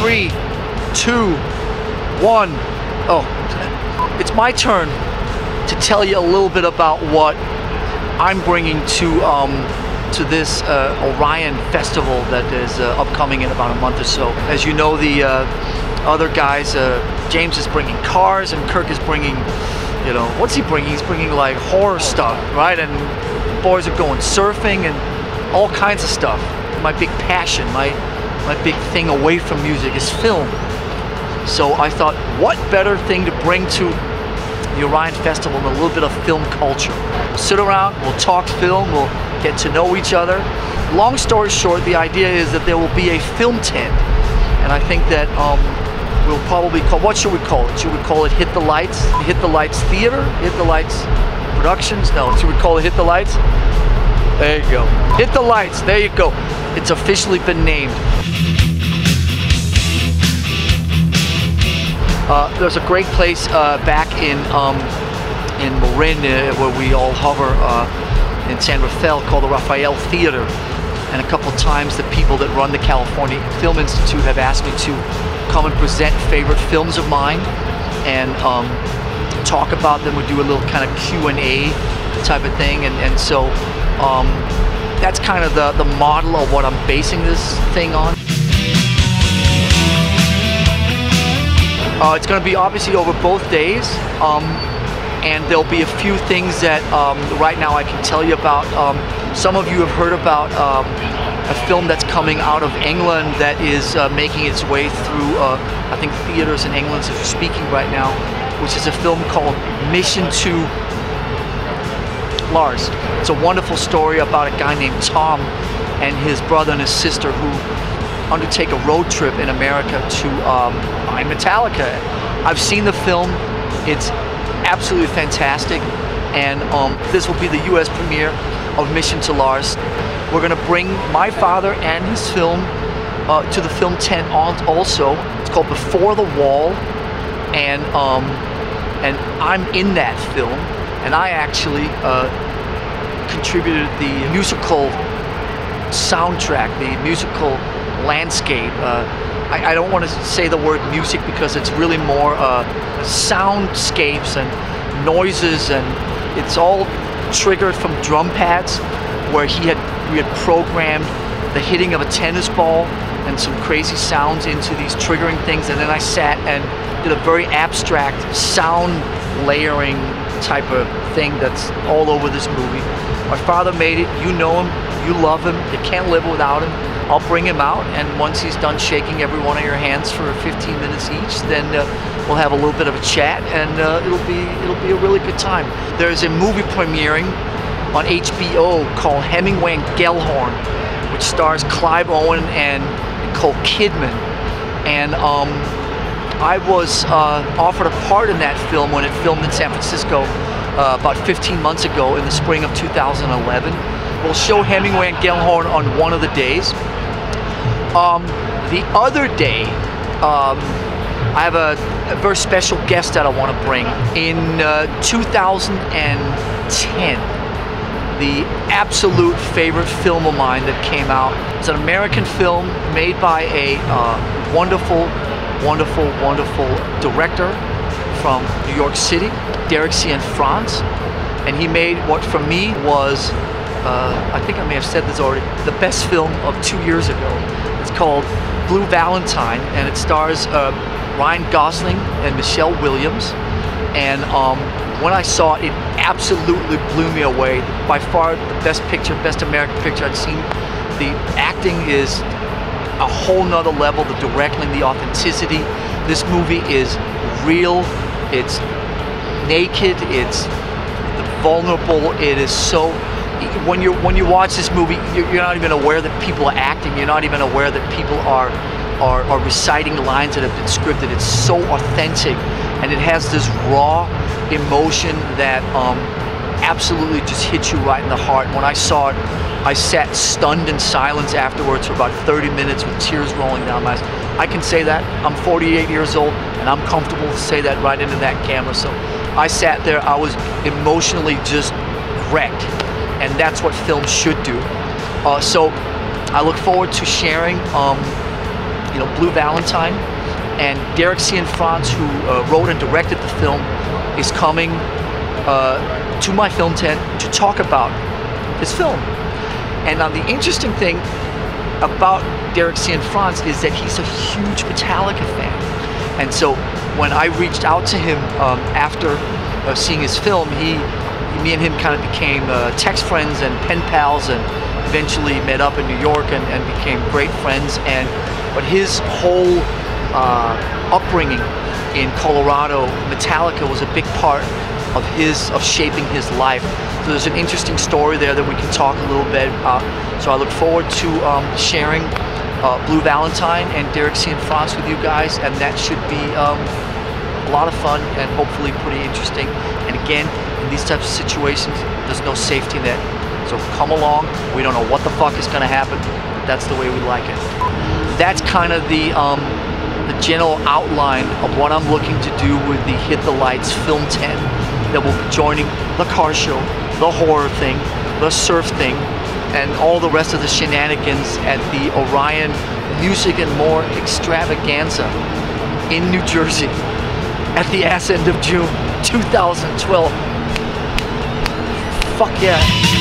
3, 2, 1. Oh, it's my turn to tell you a little bit about what I'm bringing to this Orion festival that is upcoming in about a month or so. As you know, the other guys, James is bringing cars and Kirk is bringing, you know, what's he bringing? He's bringing like horror stuff, right? And the boys are going surfing and all kinds of stuff. My big passion, my big thing away from music is film. So I thought, what better thing to bring to the Orion Festival than a little bit of film culture. We'll sit around, we'll talk film, we'll get to know each other. Long story short, the idea is that there will be a film tent. And I think that we'll probably call, what should we call it? Should we call it Hit the Lights? Hit the Lights Theater? Hit the Lights Productions? No, should we call it Hit the Lights? There you go. Hit the Lights, there you go. It's officially been named. There's a great place back in Marin where we all hover in San Rafael called the Rafael Theater. And a couple times the people that run the California Film Institute have asked me to come and present favorite films of mine and talk about them. We do a little kind of Q&A type of thing, and so that's kind of the model of what I'm basing this thing on. It's going to be obviously over both days, and there'll be a few things that right now I can tell you about. Some of you have heard about a film that's coming out of England that is making its way through, I think, theaters in England as we're speaking right now, which is a film called Mission to Lars. It's a wonderful story about a guy named Tom and his brother and his sister who undertake a road trip in America to find Metallica. I've seen the film. It's absolutely fantastic, and this will be the US premiere of Mission to Lars. We're going to bring my father and his film to the film tent also. It's called Before the Wall, and I'm in that film, and I actually contributed the musical soundtrack, the musical landscape. I don't want to say the word music because it's really more soundscapes and noises, and it's all triggered from drum pads where we had programmed the hitting of a tennis ball and some crazy sounds into these triggering things, and then I sat and did a very abstract sound layering type of thing that's all over this movie. My father made it. You know him, you love him, you can't live without him. I'll bring him out, and once he's done shaking every one of your hands for 15 minutes each, then we'll have a little bit of a chat, and it'll be a really good time. There's a movie premiering on HBO called Hemingway and Gellhorn, which stars Clive Owen and Nicole Kidman. And I was offered a part in that film when it filmed in San Francisco about 15 months ago in the spring of 2011. We'll show Hemingway and Gellhorn on one of the days. The other day, I have a very special guest that I want to bring. In 2010, the absolute favorite film of mine that came out is an American film made by a wonderful director from New York City, Derek Cianfrance, and he made what for me was, I think I may have said this already, the best film of 2 years ago. It's called Blue Valentine, and it stars Ryan Gosling and Michelle Williams. And when I saw it, it absolutely blew me away. By far the best picture, best American picture I've seen. The acting is a whole nother level, the directing, the authenticity. This movie is real, it's naked, it's vulnerable, it is so... When you watch this movie, you're not even aware that people are acting. You're not even aware that people are reciting lines that have been scripted. It's so authentic, and it has this raw emotion that absolutely just hits you right in the heart. When I saw it, I sat stunned in silence afterwards for about 30 minutes with tears rolling down my eyes. I can say that. I'm 48 years old, and I'm comfortable to say that right into that camera. So I sat there. I was emotionally just wrecked. And that's what film should do. So I look forward to sharing Blue Valentine, and Derek Cianfrance, who wrote and directed the film, is coming to my film tent to talk about this film. And the interesting thing about Derek Cianfrance is that he's a huge Metallica fan. And so when I reached out to him after seeing his film, me and him kind of became text friends and pen pals, and eventually met up in New York and became great friends. But his whole upbringing in Colorado, Metallica was a big part of shaping his life. So there's an interesting story there that we can talk a little bit about. So I look forward to sharing Blue Valentine and Derek Cianfrance with you guys, and that should be a lot of fun and hopefully pretty interesting. And again, in these types of situations, there's no safety net. So come along. We don't know what the fuck is going to happen, but that's the way we like it. That's kind of the general outline of what I'm looking to do with the Hit the Lights film tent that will be joining the car show, the horror thing, the surf thing, and all the rest of the shenanigans at the Orion Music and More extravaganza in New Jersey at the ass end of June 2012. Fuck yeah.